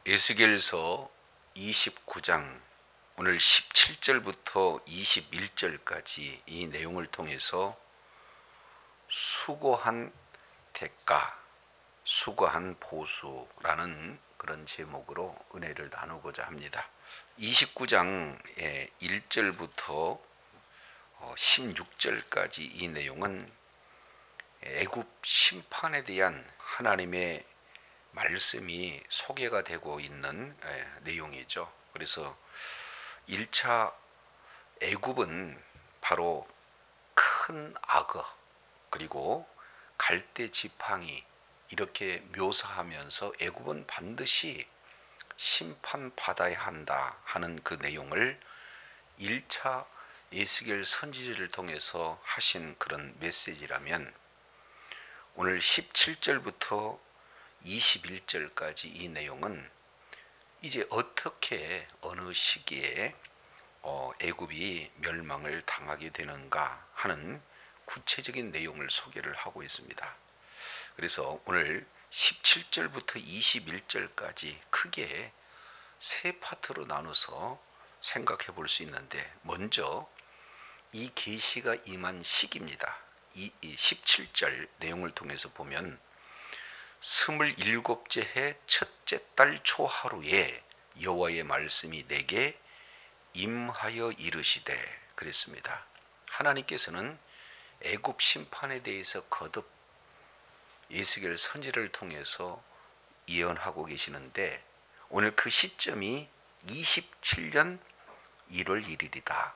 에스겔서 29장 오늘 17절부터 21절까지 이 내용을 통해서 수고한 대가, 수고한 보수라는 그런 제목으로 은혜를 나누고자 합니다. 29장의 1절부터 16절까지 이 내용은 애굽 심판에 대한 하나님의 말씀이 소개가 되고 있는 내용이죠. 그래서 1차 애굽은 바로 큰 악어 그리고 갈대 지팡이 이렇게 묘사하면서 애굽은 반드시 심판받아야 한다 하는 그 내용을 1차 에스겔 선지자를 통해서 하신 그런 메시지라면, 오늘 17절부터 21절까지 이 내용은 이제 어떻게 어느 시기에 애굽이 멸망을 당하게 되는가 하는 구체적인 내용을 소개를 하고 있습니다. 그래서 오늘 17절부터 21절까지 크게 세 파트로 나눠서 생각해 볼 수 있는데, 먼저 이 계시가 임한 시기입니다. 이 17절 내용을 통해서 보면 27째 해 첫째 달 초하루에 여호와의 말씀이 내게 임하여 이르시되 그랬습니다. 하나님께서는 애굽 심판에 대해서 거듭 에스겔 선지자를 통해서 예언하고 계시는데, 오늘 그 시점이 27년 1월 1일이다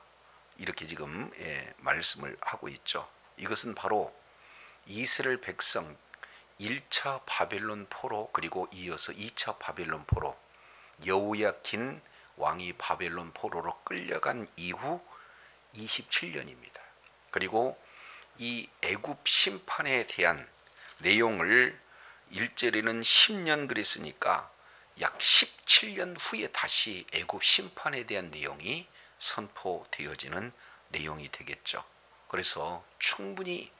이렇게 지금 말씀을 하고 있죠. 이것은 바로 이스라엘 백성 1차 바벨론 포로, 그리고 이어서 2차 바벨론 포로, 여호야킨 왕이 바벨론 포로로 끌려간 이후 27년입니다. 그리고 이 애굽 심판에 대한 내용을 1절에는 10년 그랬으니까 약 17년 후에 다시 애굽 심판에 대한 내용이 선포되어지는 내용이 되겠죠. 그래서 충분히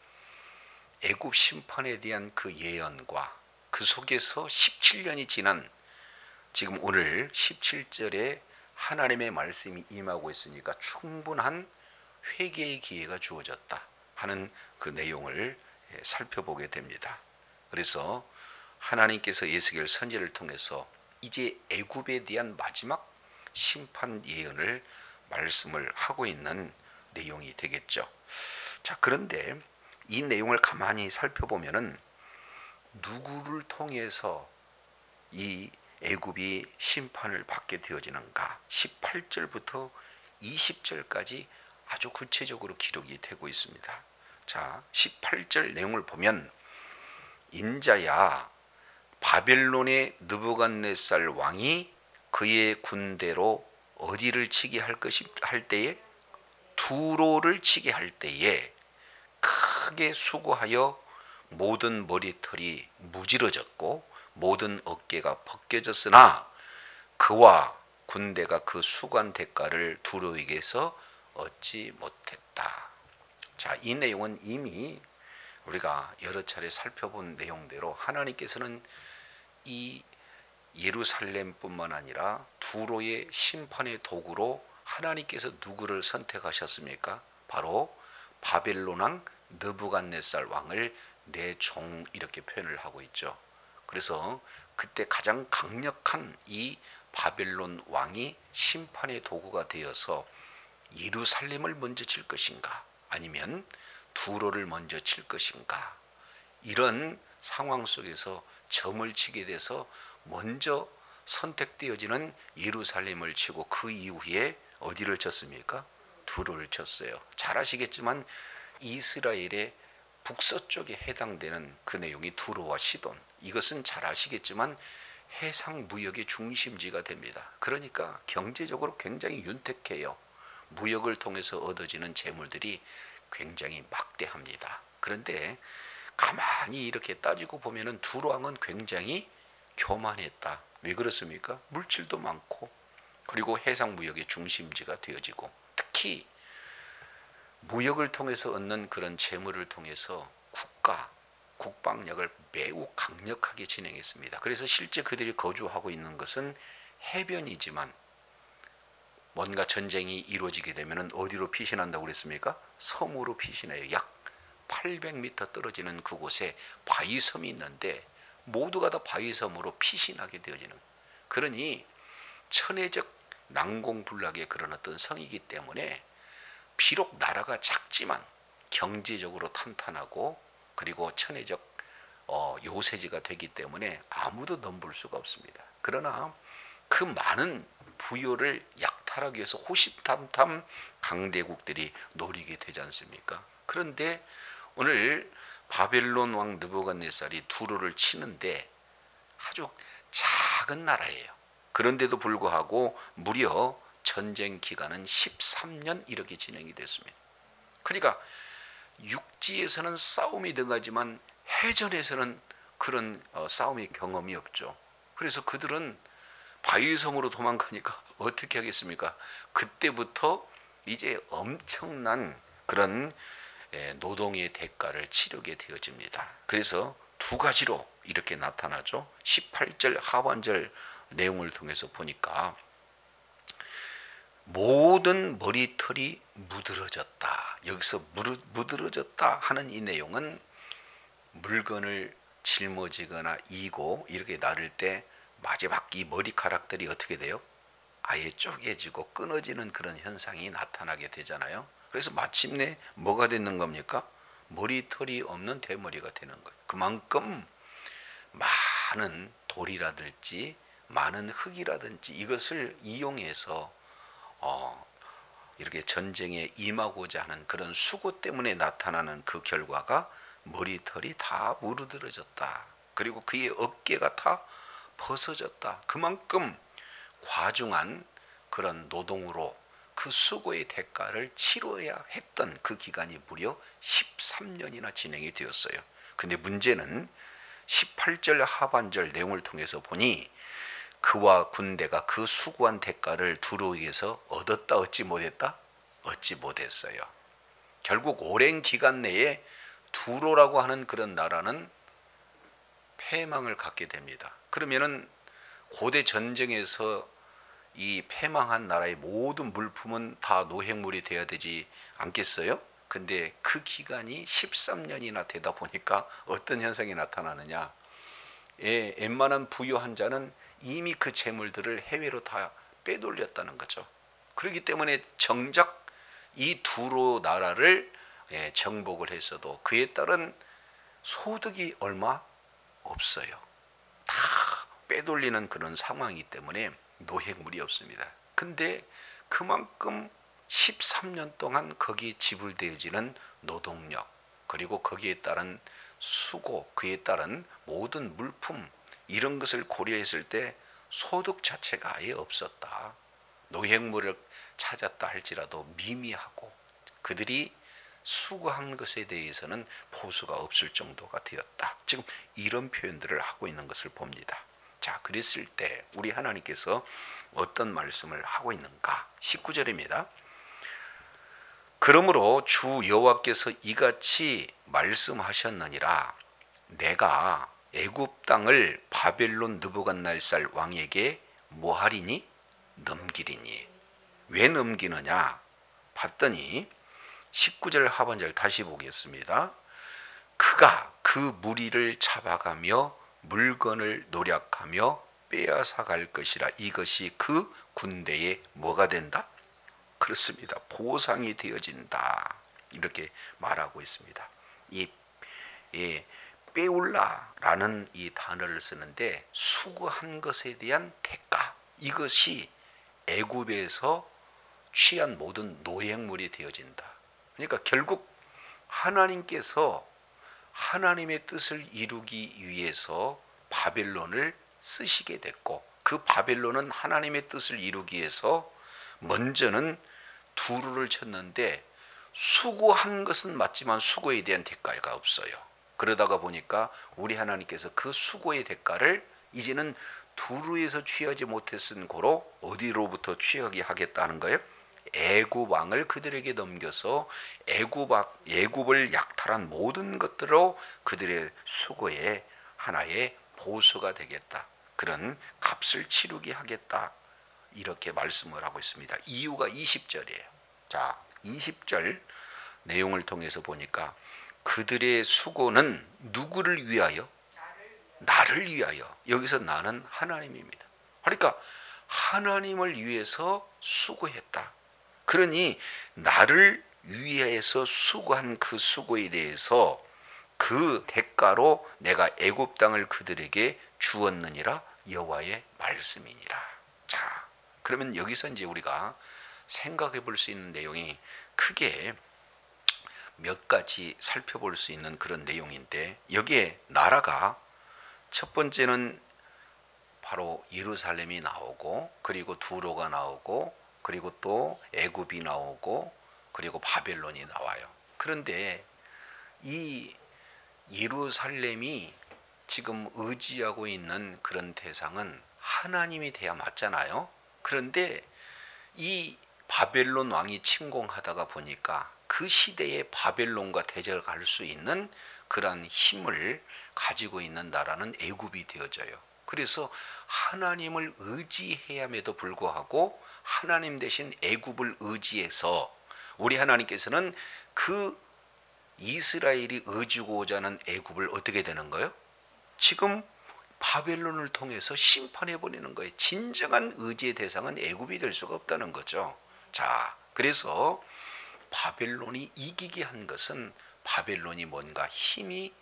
애굽 심판에 대한 그 예언과 그 속에서 17년이 지난 지금 오늘 17절에 하나님의 말씀이 임하고 있으니까 충분한 회개의 기회가 주어졌다 하는 그 내용을 살펴보게 됩니다. 그래서 하나님께서 에스겔 선지자를 통해서 이제 애굽에 대한 마지막 심판 예언을 말씀을 하고 있는 내용이 되겠죠. 자, 그런데 이 내용을 가만히 살펴보면은 누구를 통해서 이 애굽이 심판을 받게 되어지는가, 18절부터 20절까지 아주 구체적으로 기록이 되고 있습니다. 자, 18절 내용을 보면, 인자야 바벨론의 느부갓네살 왕이 그의 군대로 어디를 치게 할 때에, 두로를 치게 할 때에 크게 수고하여 모든 머리털이 무지러졌고 모든 어깨가 벗겨졌으나 그와 군대가 그 수고한 대가를 두로에게서 얻지 못했다. 자, 이 내용은 이미 우리가 여러 차례 살펴본 내용대로 하나님께서는 이 예루살렘뿐만 아니라 두로의 심판의 도구로 하나님께서 누구를 선택하셨습니까? 바로 바벨론 왕 느부갓네살 왕을 내 종 이렇게 표현을 하고 있죠. 그래서 그때 가장 강력한 이 바벨론 왕이 심판의 도구가 되어서 예루살렘을 먼저 칠 것인가, 아니면 두로를 먼저 칠 것인가, 이런 상황 속에서 점을 치게 돼서 먼저 선택되어지는 예루살렘을 치고 그 이후에 어디를 쳤습니까? 두로를 쳤어요. 잘 아시겠지만 이스라엘의 북서쪽에 해당되는 그 내용이 두로와 시돈, 이것은 잘 아시겠지만 해상 무역의 중심지가 됩니다. 그러니까 경제적으로 굉장히 윤택해요. 무역을 통해서 얻어지는 재물들이 굉장히 막대합니다. 그런데 가만히 이렇게 따지고 보면은 두로 왕은 굉장히 교만했다. 왜 그렇습니까? 물질도 많고, 그리고 해상 무역의 중심지가 되어지고, 특히 무역을 통해서 얻는 그런 재물을 통해서 국가, 국방력을 매우 강력하게 진행했습니다. 그래서 실제 그들이 거주하고 있는 것은 해변이지만 뭔가 전쟁이 이루어지게 되면 어디로 피신한다고 그랬습니까? 섬으로 피신해요. 약 800m 떨어지는 그곳에 바위섬이 있는데 모두가 다 바위섬으로 피신하게 되어지는, 그러니 천혜적 난공불락의 그런 어떤 성이기 때문에 비록 나라가 작지만 경제적으로 탄탄하고 그리고 천혜적 요새지가 되기 때문에 아무도 넘볼 수가 없습니다. 그러나 그 많은 부여를 약탈하기 위해서 호시탐탐 강대국들이 노리게 되지 않습니까? 그런데 오늘 바벨론 왕 느부갓네살이 두로를 치는데 아주 작은 나라예요. 그런데도 불구하고 무려 전쟁 기간은 13년 이렇게 진행이 됐습니다. 그러니까 육지에서는 싸움이 등하지만 해전에서는 그런 싸움의 경험이 없죠. 그래서 그들은 바위섬으로 도망가니까 어떻게 하겠습니까? 그때부터 이제 엄청난 그런 노동의 대가를 치르게 되어집니다. 그래서 두 가지로 이렇게 나타나죠. 18절 하반절 내용을 통해서 보니까 모든 머리털이 무드러졌다. 여기서 무드러졌다 하는 이 내용은 물건을 짊어지거나 이고 이렇게 나를 때 마지막 이 머리카락들이 어떻게 돼요? 아예 쪼개지고 끊어지는 그런 현상이 나타나게 되잖아요. 그래서 마침내 뭐가 되는 겁니까? 머리털이 없는 대머리가 되는 거예요. 그만큼 많은 돌이라든지 많은 흙이라든지 이것을 이용해서 이렇게 전쟁에 임하고자 하는 그런 수고 때문에 나타나는 그 결과가 머리털이 다 무르들어졌다. 그리고 그의 어깨가 다 벗어졌다. 그만큼 과중한 그런 노동으로 그 수고의 대가를 치러야 했던 그 기간이 무려 13년이나 진행이 되었어요. 근데 문제는 18절 하반절 내용을 통해서 보니 그와 군대가 그 수고한 대가를 두로에게서 얻었다 얻지 못했다? 얻지 못했어요. 결국 오랜 기간 내에 두로라고 하는 그런 나라는 패망을 갖게 됩니다. 그러면은 고대 전쟁에서 이 패망한 나라의 모든 물품은 다 노획물이 되어야 되지 않겠어요? 근데 그 기간이 13년이나 되다 보니까 어떤 현상이 나타나느냐? 웬만한 부유한 자는 이미 그 재물들을 해외로 다 빼돌렸다는 거죠. 그렇기 때문에 정작 이 두로 나라를 정복을 했어도 그에 따른 소득이 얼마 없어요. 다 빼돌리는 그런 상황이기 때문에 노획물이 없습니다. 근데 그만큼 13년 동안 거기에 지불되어지는 노동력, 그리고 거기에 따른 수고, 그에 따른 모든 물품, 이런 것을 고려했을 때 소득 자체가 아예 없었다. 노획물을 찾았다 할지라도 미미하고 그들이 수고한 것에 대해서는 보수가 없을 정도가 되었다. 지금 이런 표현들을 하고 있는 것을 봅니다. 자, 그랬을 때 우리 하나님께서 어떤 말씀을 하고 있는가? 19절입니다. 그러므로 주 여호와께서 이같이 말씀하셨느니라. 내가 애굽 땅을 바벨론 느부갓네살 왕에게 뭐하리니? 넘기리니. 왜 넘기느냐? 봤더니 19절 하반절 다시 보겠습니다. 그가 그 무리를 잡아가며 물건을 노략하며 빼앗아갈 것이라. 이것이 그 군대의 뭐가 된다? 그렇습니다. 보상이 되어진다. 이렇게 말하고 있습니다. 이 빼올라라는 이 단어를 쓰는데 수고한 것에 대한 대가, 이것이 애굽에서 취한 모든 노획물이 되어진다. 그러니까 결국 하나님께서 하나님의 뜻을 이루기 위해서 바벨론을 쓰시게 됐고, 그 바벨론은 하나님의 뜻을 이루기 위해서 먼저는 두루를 쳤는데 수고한 것은 맞지만 수고에 대한 대가가 없어요. 그러다가 보니까 우리 하나님께서 그 수고의 대가를 이제는 두루에서 취하지 못했은 고로 어디로부터 취하게 하겠다는 거예요? 애굽 왕을 그들에게 넘겨서 애굽을 약탈한 모든 것들로 그들의 수고의 하나의 보수가 되겠다. 그런 값을 치르게 하겠다. 이렇게 말씀을 하고 있습니다. 이유가 20절이에요. 자, 20절 내용을 통해서 보니까 그들의 수고는 누구를 위하여? 나를 위하여. 여기서 나는 하나님입니다. 그러니까 하나님을 위해서 수고했다. 그러니 나를 위해서 수고한 그 수고에 대해서 그 대가로 내가 애굽 땅을 그들에게 주었느니라 여호와의 말씀이니라. 자, 그러면 여기서 이제 우리가 생각해 볼 수 있는 내용이 크게 몇 가지 살펴볼 수 있는 그런 내용인데, 여기에 나라가 첫 번째는 바로 예루살렘이 나오고, 그리고 두로가 나오고, 그리고 또 애굽이 나오고, 그리고 바벨론이 나와요. 그런데 이 예루살렘이 지금 의지하고 있는 그런 대상은 하나님이 돼야 맞잖아요. 그런데 이 바벨론 왕이 침공하다가 보니까 그 시대에 바벨론과 대적할 수 있는 그러한 힘을 가지고 있는 나라는 애굽이 되어져요. 그래서 하나님을 의지해야에도 불구하고 하나님 대신 애굽을 의지해서 우리 하나님께서는 그 이스라엘이 의지고자 하는 애굽을 어떻게 되는 거예요? 지금 바벨론을 통해서 심판해 버리는 거예요. 진정한 의지의 대상은 애굽이 될 수가 없다는 거죠. 자, 그래서 바벨론이 이기게 한 것은 바벨론이 뭔가 힘이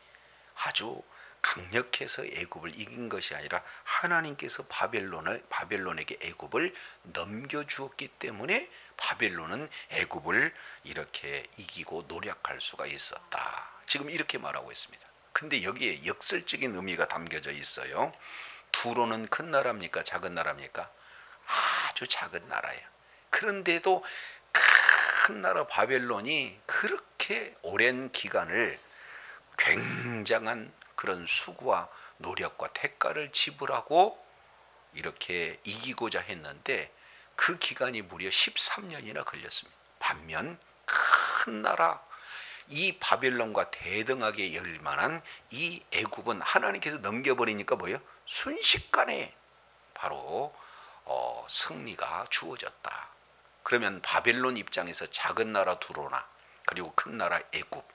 아주 강력해서 애굽을 이긴 것이 아니라 하나님께서 바벨론에게 애굽을 넘겨주었기 때문에 바벨론은 애굽을 이렇게 이기고 노력할 수가 있었다. 지금 이렇게 말하고 있습니다. 근데 여기에 역설적인 의미가 담겨져 있어요. 두로는 큰 나라입니까? 작은 나라입니까? 아주 작은 나라예요. 그런데도 큰 나라 바벨론이 그렇게 오랜 기간을 굉장한 그런 수고와 노력과 대가를 지불하고 이렇게 이기고자 했는데 그 기간이 무려 13년이나 걸렸습니다. 반면 큰 나라 이 바벨론과 대등하게 열만한 이 애굽은 하나님께서 넘겨버리니까 뭐예요? 순식간에 바로 승리가 주어졌다. 그러면 바벨론 입장에서 작은 나라 두로나 그리고 큰 나라 애굽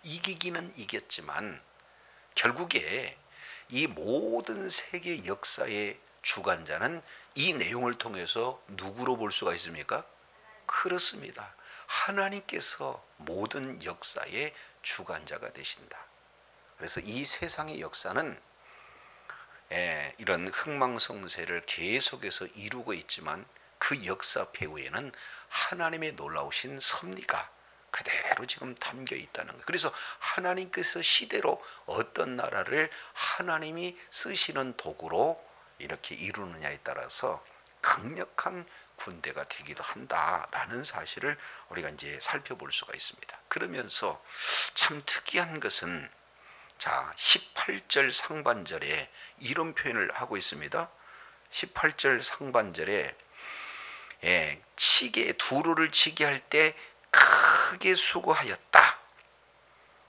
이기기는 이겼지만 결국에 이 모든 세계 역사의 주관자는 이 내용을 통해서 누구로 볼 수가 있습니까? 그렇습니다. 하나님께서 모든 역사의 주관자가 되신다. 그래서 이 세상의 역사는 이런 흥망성쇠를 계속해서 이루고 있지만 그 역사 배후에는 하나님의 놀라우신 섭리가 그대로 지금 담겨 있다는 거예요. 그래서 하나님께서 시대로 어떤 나라를 하나님이 쓰시는 도구로 이렇게 이루느냐에 따라서 강력한 군대가 되기도 한다라는 사실을 우리가 이제 살펴볼 수가 있습니다. 그러면서 참 특이한 것은 자 18절 상반절에 이런 표현을 하고 있습니다. 18절 상반절에 두루를 치게 할 때 크게 수고하였다.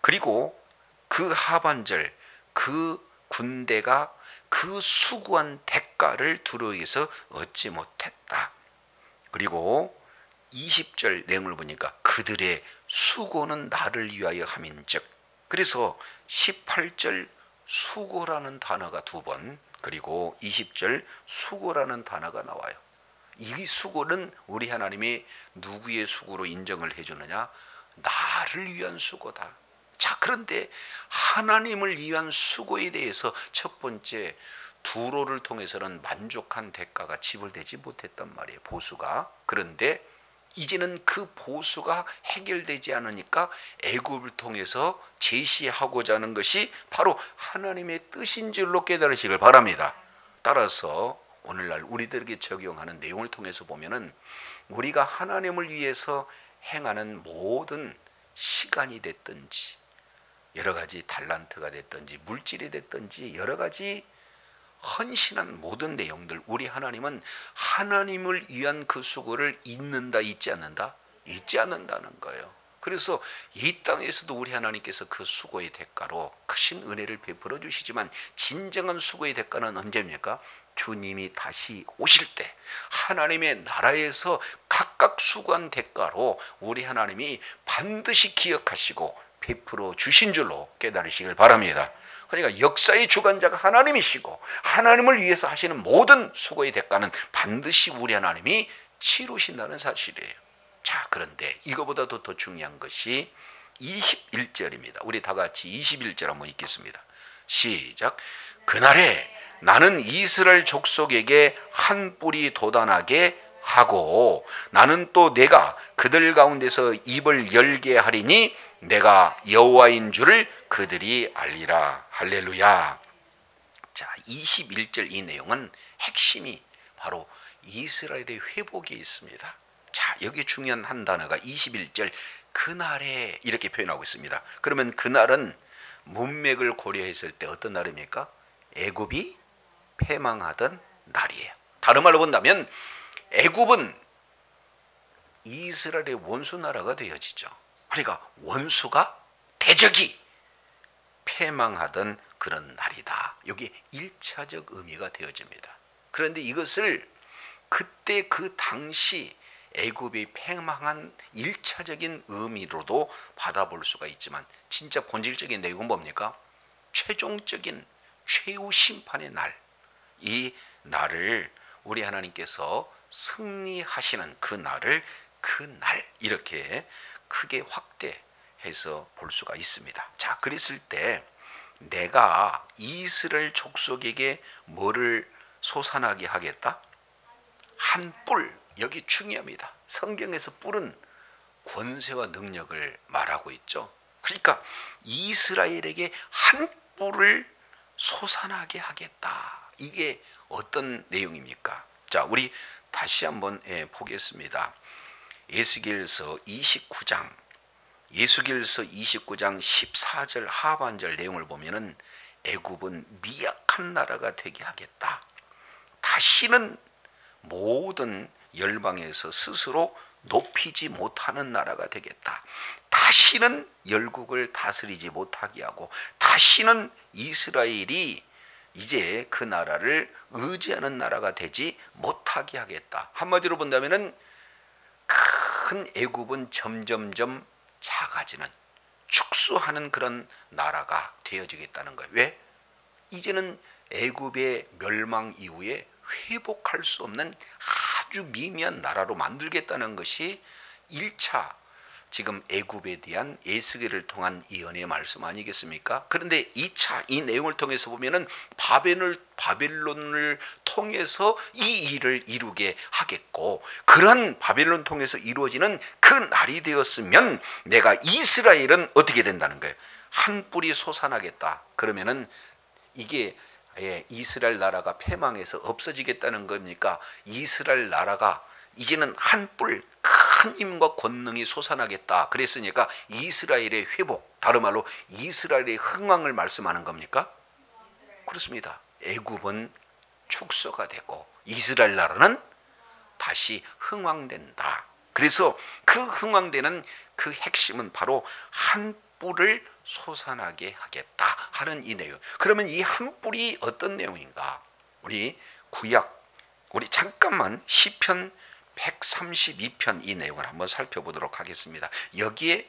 그리고 그 하반절 그 군대가 그 수고한 대가를 두루에게서 얻지 못했다. 그리고 20절 내용을 보니까 그들의 수고는 나를 위하여 함인즉, 그래서 18절 수고라는 단어가 2번, 그리고 20절 수고라는 단어가 나와요. 이 수고는 우리 하나님이 누구의 수고로 인정을 해주느냐? 나를 위한 수고다. 자, 그런데 하나님을 위한 수고에 대해서 첫 번째 두로를 통해서는 만족한 대가가 지불되지 못했단 말이에요. 보수가. 그런데 이제는 그 보수가 해결되지 않으니까 애굽을 통해서 제시하고자 하는 것이 바로 하나님의 뜻인 줄로 깨달으시길 바랍니다. 따라서 오늘날 우리들에게 적용하는 내용을 통해서 보면은 우리가 하나님을 위해서 행하는 모든 시간이 됐든지 여러 가지 달란트가 됐든지 물질이 됐든지 여러 가지 헌신한 모든 내용들, 우리 하나님은 하나님을 위한 그 수고를 잊는다, 잊지 않는다? 잊지 않는다는 거예요. 그래서 이 땅에서도 우리 하나님께서 그 수고의 대가로 크신 은혜를 베풀어 주시지만 진정한 수고의 대가는 언제입니까? 주님이 다시 오실 때 하나님의 나라에서 각각 수고한 대가로 우리 하나님이 반드시 기억하시고 베풀어 주신 줄로 깨달으시길 바랍니다. 그러니까 역사의 주관자가 하나님이시고 하나님을 위해서 하시는 모든 수고의 대가는 반드시 우리 하나님이 치르신다는 사실이에요. 자, 그런데 이거보다도 더 중요한 것이 21절입니다. 우리 다 같이 21절 한번 읽겠습니다. 시작. 그날에 나는 이스라엘 족속에게 한 뿔이 돋아나게 하고 나는 또 내가 그들 가운데서 입을 열게 하리니 내가 여호와인 줄을 그들이 알리라. 할렐루야. 자, 21절 이 내용은 핵심이 바로 이스라엘의 회복이 있습니다. 자, 여기 중요한 한 단어가 21절 그날에 이렇게 표현하고 있습니다. 그러면 그날은 문맥을 고려했을 때 어떤 날입니까? 애굽이 패망하던 날이에요. 다른 말로 본다면 애굽은 이스라엘의 원수 나라가 되어지죠. 그러니까 원수가 대적이 패망하던 그런 날이다. 여기 1차적 의미가 되어집니다. 그런데 이것을 그때 그 당시 애굽이 패망한 1차적인 의미로도 받아볼 수가 있지만 진짜 본질적인 내용은 뭡니까? 최종적인 최후 심판의 날, 이 날을 우리 하나님께서 승리하시는 그 날을 그날 이렇게 크게 확대해서 볼 수가 있습니다. 자, 그랬을 때 내가 이스라엘 족속에게 뭐를 솟아나게 하겠다? 한 뿔. 여기 중요합니다. 성경에서 뿔은 권세와 능력을 말하고 있죠. 그러니까 이스라엘에게 한 뿔을 솟아나게 하겠다. 이게 어떤 내용입니까? 자, 우리 다시 한번 보겠습니다. 예수기엘서 29장 14절 하반절 내용을 보면은 애굽은 미약한 나라가 되게 하겠다. 다시는 모든 열방에서 스스로 높이지 못하는 나라가 되겠다. 다시는 열국을 다스리지 못하게 하고 다시는 이스라엘이 이제 그 나라를 의지하는 나라가 되지 못하게 하겠다. 한마디로 본다면은 큰 애굽은 점점점 작아지는 축소하는 그런 나라가 되어지겠다는 거예요. 왜? 이제는 애굽의 멸망 이후에 회복할 수 없는 아주 미미한 나라로 만들겠다는 것이 1차 지금 애굽에 대한 에스겔을 통한 예언의 말씀 아니겠습니까? 그런데 2차 이 내용을 통해서 보면은 바벨론을 통해서 이 일을 이루게 하겠고 그런 바벨론 통해서 이루어지는 그 날이 되었으면 내가 이스라엘은 어떻게 된다는 거예요? 한 뿔이 솟아나겠다. 그러면은 이게 이스라엘 나라가 패망해서 없어지겠다는 겁니까? 이스라엘 나라가 이제는 한 뿔 큰 힘과 권능이 솟아나겠다. 그랬으니까 이스라엘의 회복, 다른 말로 이스라엘의 흥왕을 말씀하는 겁니까? 그렇습니다. 애굽은 축소가 되고 이스라엘 나라는 다시 흥왕된다. 그래서 그 흥왕되는 그 핵심은 바로 한 뿔을 솟아나게 하겠다 하는 이 내용. 그러면 이 한 뿔이 어떤 내용인가? 우리 구약, 우리 잠깐만 시편 132편 이 내용을 한번 살펴보도록 하겠습니다. 여기에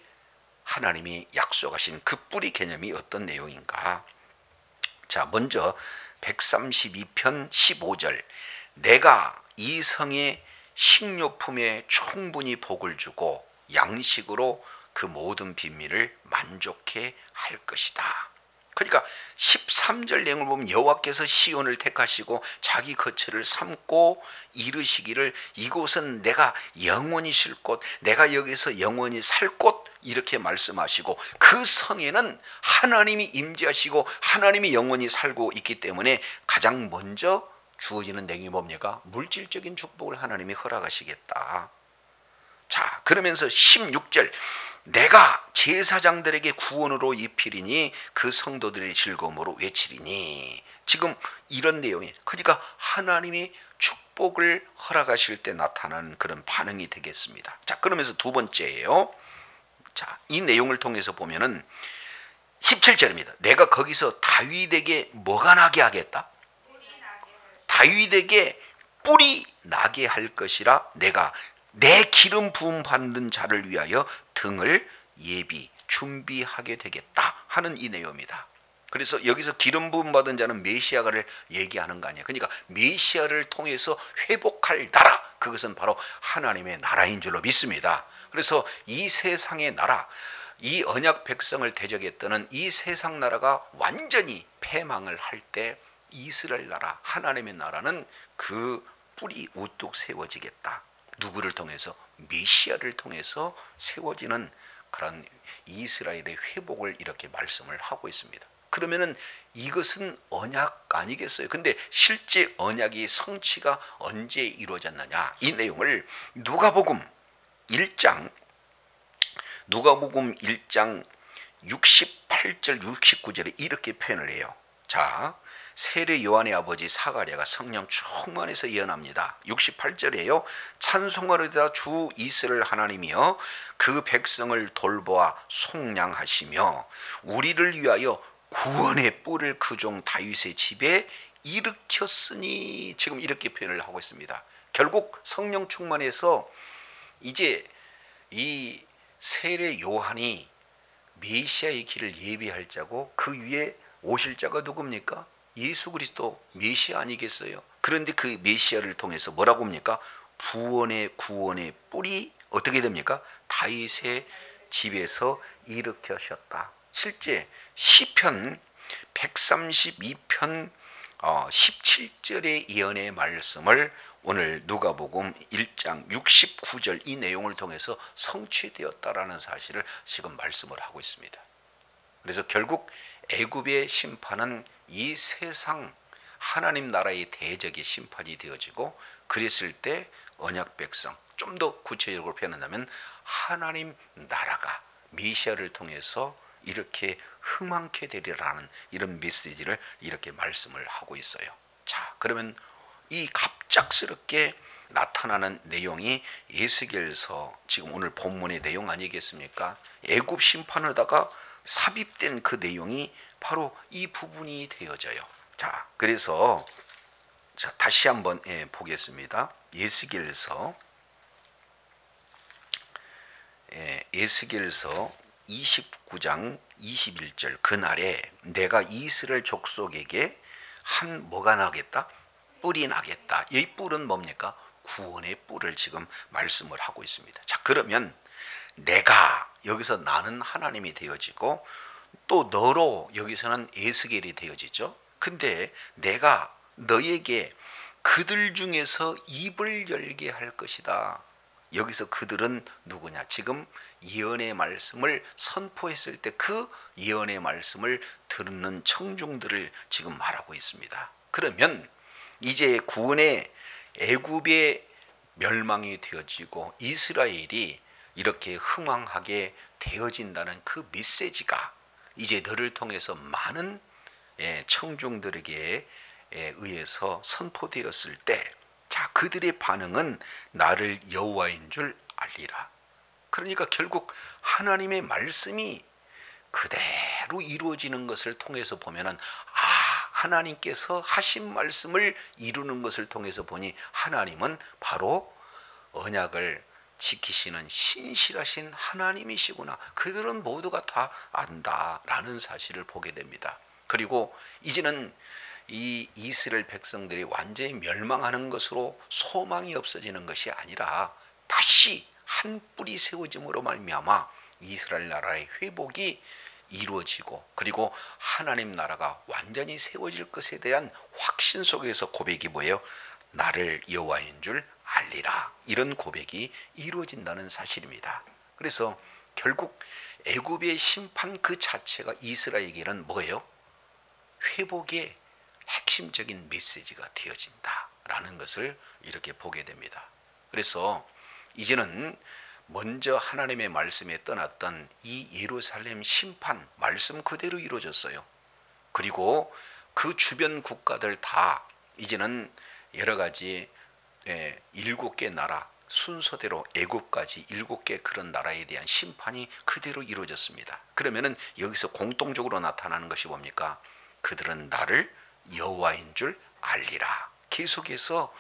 하나님이 약속하신 그 뿔의 개념이 어떤 내용인가? 자, 먼저 132편 15절. 내가 이 성에 식료품에 충분히 복을 주고 양식으로 그 모든 빈민을 만족해 할 것이다. 그러니까 13절 내용을 보면 여호와께서 시온을 택하시고 자기 거처를 삼고 이르시기를 이곳은 내가 영원히 쉴 곳, 내가 여기서 영원히 살 곳 이렇게 말씀하시고 그 성에는 하나님이 임재하시고 하나님이 영원히 살고 있기 때문에 가장 먼저 주어지는 내용이 뭡니까? 물질적인 축복을 하나님이 허락하시겠다. 자, 자, 그러면서 16절, 내가 제사장들에게 구원으로 입히리니 그 성도들의 즐거움으로 외치리니. 지금 이런 내용이, 그러니까 하나님이 축복을 허락하실 때 나타나는 그런 반응이 되겠습니다. 자, 그러면서 두 번째예요. 자, 이 내용을 통해서 보면은 17절입니다. 내가 거기서 다윗에게 뭐가 나게 하겠다? 다윗에게 뿔이 나게 할 것이라. 내가 내 기름 부음 받는 자를 위하여 등을 준비하게 되겠다 하는 이 내용입니다. 그래서 여기서 기름 부음 받은 자는 메시아를 얘기하는 거 아니에요. 그러니까 메시아를 통해서 회복할 나라, 그것은 바로 하나님의 나라인 줄로 믿습니다. 그래서 이 세상의 나라, 이 언약 백성을 대적했던 이 세상 나라가 완전히 패망을 할 때 이스라엘 나라, 하나님의 나라는 그 뿔이 우뚝 세워지겠다. 누구를 통해서? 메시아를 통해서 세워지는 그런 이스라엘의 회복을 이렇게 말씀을 하고 있습니다. 그러면은 이것은 언약 아니겠어요? 근데 실제 언약이 성취가 언제 이루어졌느냐? 이 내용을 누가복음 1장 68절 69절에 이렇게 표현을 해요. 자, 세례 요한의 아버지 사가랴가 성령 충만해서 예언합니다. 68절에요. 찬송하리다 주 이스라엘 하나님이여 그 백성을 돌보아 속량하시며 우리를 위하여 구원의 뿔을 그 종 다윗의 집에 일으켰으니. 지금 이렇게 표현을 하고 있습니다. 결국 성령 충만해서 이제 이 세례 요한이 메시아의 길을 예비할 자고 그 위에 오실 자가 누굽니까? 예수 그리스도 메시아 아니겠어요? 그런데 그 메시아를 통해서 뭐라고 합니까? 구원의 뿔이 어떻게 됩니까? 다윗의 집에서 일으켜셨다. 실제 시편 132편 17절의 예언의 말씀을 오늘 누가복음 1장 69절 이 내용을 통해서 성취되었다라는 사실을 지금 말씀을 하고 있습니다. 그래서 결국 애굽의 심판은 이 세상 하나님 나라의 대적의 심판이 되어지고, 그랬을 때 언약 백성, 좀 더 구체적으로 표현한다면 하나님 나라가 메시아를 통해서 이렇게 흥망케 되리라는 이런 메시지를 이렇게 말씀을 하고 있어요. 자, 그러면 이 갑작스럽게 나타나는 내용이 에스겔서, 지금 오늘 본문의 내용 아니겠습니까? 애굽 심판에다가 삽입된 그 내용이 바로 이 부분이 되어져요. 자, 그래서 자, 다시 한번 보겠습니다. 에스겔서 29장 21절, 그날에 내가 이스라엘 족속에게 한 뭐가 나겠다? 뿔이 나겠다. 이 뿔은 뭡니까? 구원의 뿔을 지금 말씀을 하고 있습니다. 자, 그러면 내가 여기서 나는 하나님이 되어지고 또 너로 여기서는 에스겔이 되어지죠. 근데 내가 너에게 그들 중에서 입을 열게 할 것이다. 여기서 그들은 누구냐? 지금 예언의 말씀을 선포했을 때 그 예언의 말씀을 듣는 청중들을 지금 말하고 있습니다. 그러면 이제 구원의 애굽의 멸망이 되어지고 이스라엘이 이렇게 흥왕하게 되어진다는 그 메시지가 이제 너를 통해서 많은 청중들에게 의해서 선포되었을 때, 자, 그들의 반응은 나를 여호와인 줄 알리라. 그러니까 결국 하나님의 말씀이 그대로 이루어지는 것을 통해서 보면은, 하나님께서 하신 말씀을 이루는 것을 통해서 보니 하나님은 바로 언약을 지키시는 신실하신 하나님이시구나. 그들은 모두가 다 안다라는 사실을 보게 됩니다. 그리고 이제는 이 이스라엘 백성들이 완전히 멸망하는 것으로 소망이 없어지는 것이 아니라 다시 한 뿔이 세워짐으로 말미암아 이스라엘 나라의 회복이 이루어지고, 그리고 하나님 나라가 완전히 세워질 것에 대한 확신 속에서 고백이 뭐예요? 나를 여호와인 줄 알리라. 이런 고백이 이루어진다는 사실입니다. 그래서 결국 애굽의 심판 그 자체가 이스라엘에게는 뭐예요? 회복의 핵심적인 메시지가 되어진다라는 것을 이렇게 보게 됩니다. 그래서 이제는 먼저 하나님의 말씀에 떠났던 이 예루살렘 심판 말씀 그대로 이루어졌어요. 그리고 그 주변 국가들 다 이제는 여러 가지 7개 나라 순서대로 애굽까지 7개 그런 나라에 대한 심판이 그대로 이루어졌습니다. 그러면은 여기서 공통적으로 나타나는 것이 뭡니까? 그들은 나를 여호와인 줄 알리라. 계속해서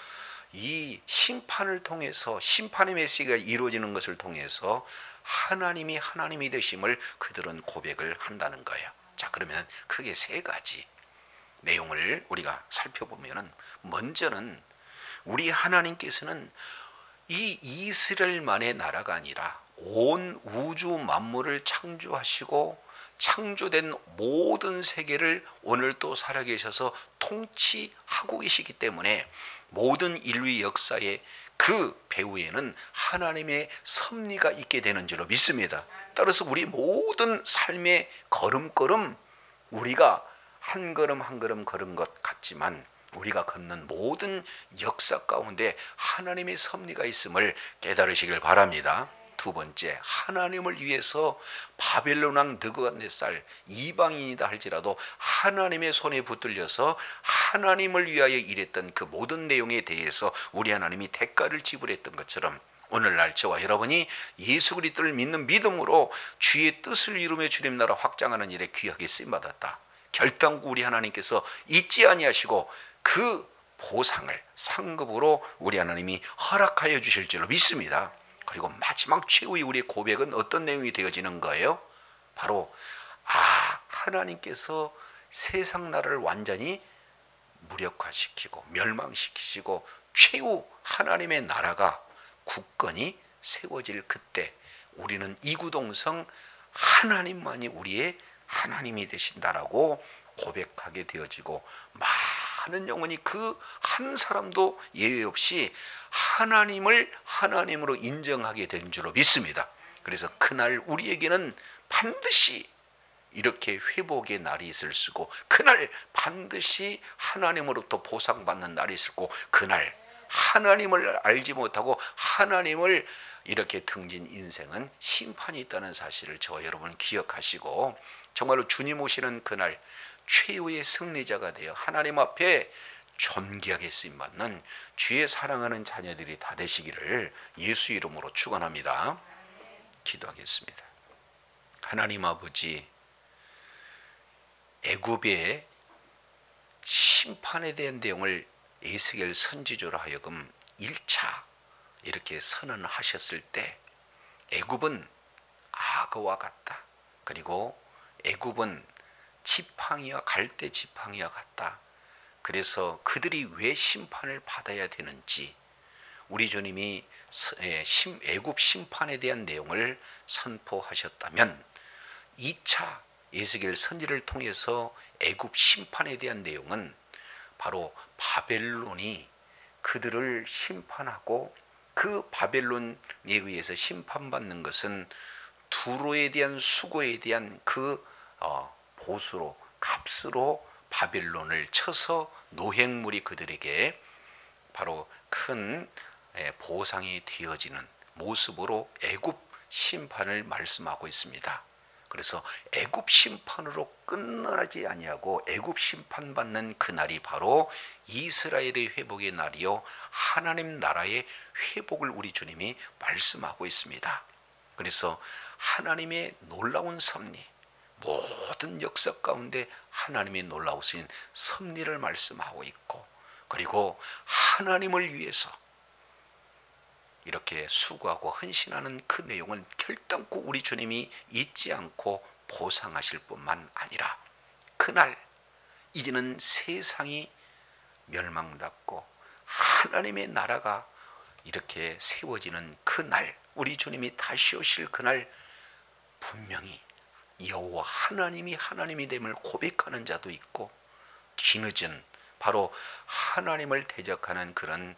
이 심판을 통해서 심판의 메시지가 이루어지는 것을 통해서 하나님이 하나님이 되심을 그들은 고백을 한다는 거예요. 자, 그러면 크게 세 가지 내용을 우리가 살펴보면은, 먼저는 우리 하나님께서는 이 이스라엘만의 나라가 아니라 온 우주 만물을 창조하시고 창조된 모든 세계를 오늘 또 살아계셔서 통치하고 계시기 때문에 모든 인류의 역사에 그 배후에는 하나님의 섭리가 있게 되는 줄로 믿습니다. 따라서 우리 모든 삶의 걸음걸음, 우리가 한 걸음 한 걸음 걸은 것 같지만 우리가 걷는 모든 역사 가운데 하나님의 섭리가 있음을 깨달으시길 바랍니다. 두 번째, 하나님을 위해서 바벨론 왕 느부갓네살 이방인이다 할지라도 하나님의 손에 붙들려서 하나님을 위하여 일했던 그 모든 내용에 대해서 우리 하나님이 대가를 지불했던 것처럼 오늘날 저와 여러분이 예수 그리스도를 믿는 믿음으로 주의 뜻을 이루며 주님 나라 확장하는 일에 귀하게 쓰임받았다. 결단코 우리 하나님께서 잊지 아니하시고 그 보상을 상급으로 우리 하나님이 허락하여 주실 줄로 믿습니다. 그리고 마지막 최후의 우리의 고백은 어떤 내용이 되어지는 거예요? 바로 하나님께서 세상 나라를 완전히 무력화시키고 멸망시키시고 최후 하나님의 나라가 굳건히 세워질 그때 우리는 이구동성 하나님만이 우리의 하나님이 되신다라고 고백하게 되어지고 많은 영혼이 그 한 사람도 예외 없이 하나님을 하나님으로 인정하게 된 줄로 믿습니다. 그래서 그날 우리에게는 반드시 이렇게 회복의 날이 있을 수고 그날 반드시 하나님으로부터 보상받는 날이 있을 거고 그날 하나님을 알지 못하고 하나님을 이렇게 등진 인생은 심판이 있다는 사실을 저와 여러분 기억하시고 정말로 주님 오시는 그날 최후의 승리자가 되어 하나님 앞에 존귀하게 쓰임받는 주의 사랑하는 자녀들이 다 되시기를 예수 이름으로 축원합니다. 기도하겠습니다. 하나님 아버지, 애굽의 심판에 대한 내용을 에스겔 선지자로 하여금 1차 이렇게 선언하셨을 때 애굽은 악어와 같다. 그리고 애굽은 지팡이와 갈대 지팡이와 같다. 그래서 그들이 왜 심판을 받아야 되는지 우리 주님이 애굽 심판에 대한 내용을 선포하셨다면 2차 에스겔 선지를 통해서 애굽 심판에 대한 내용은 바로 바벨론이 그들을 심판하고 그 바벨론에 의해서 심판받는 것은 두로에 대한 수고에 대한 그 보수로 값으로 바벨론을 쳐서 노획물이 그들에게 바로 큰 보상이 되어지는 모습으로 애굽 심판을 말씀하고 있습니다. 그래서 애굽 심판으로 끝나지 아니하고 애굽 심판 받는 그날이 바로 이스라엘의 회복의 날이요 하나님 나라의 회복을 우리 주님이 말씀하고 있습니다. 그래서 하나님의 놀라운 섭리, 모든 역사 가운데 하나님의 놀라우신 섭리를 말씀하고 있고 그리고 하나님을 위해서 이렇게 수고하고 헌신하는 그 내용은 결단코 우리 주님이 잊지 않고 보상하실 뿐만 아니라 그날 이제는 세상이 멸망받고 하나님의 나라가 이렇게 세워지는 그날 우리 주님이 다시 오실 그날 분명히 여호와 하나님이 하나님이 됨을 고백하는 자도 있고 뒤늦은 바로 하나님을 대적하는 그런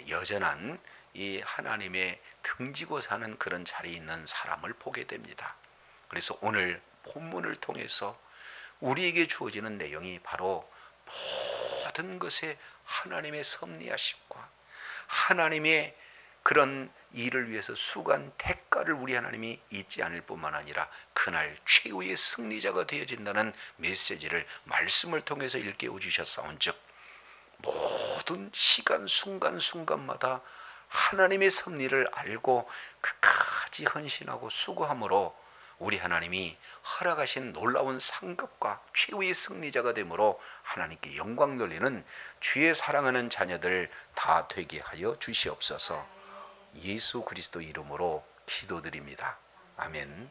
여전한 이 하나님의 등지고 사는 그런 자리에 있는 사람을 보게 됩니다. 그래서 오늘 본문을 통해서 우리에게 주어지는 내용이 바로 모든 것에 하나님의 섭리하심과 하나님의 그런 일을 위해서 수고한 택 날을 우리 하나님이 잊지 않을 뿐만 아니라 그날 최후의 승리자가 되어진다는 메시지를 말씀을 통해서 일깨워 주셨사온즉 모든 시간 순간순간마다 하나님의 섭리를 알고 끝까지 헌신하고 수고함으로 우리 하나님이 허락하신 놀라운 상급과 최후의 승리자가 되므로 하나님께 영광 돌리는 주의 사랑하는 자녀들 다 되게 하여 주시옵소서. 예수 그리스도 이름으로 기도드립니다. 아멘.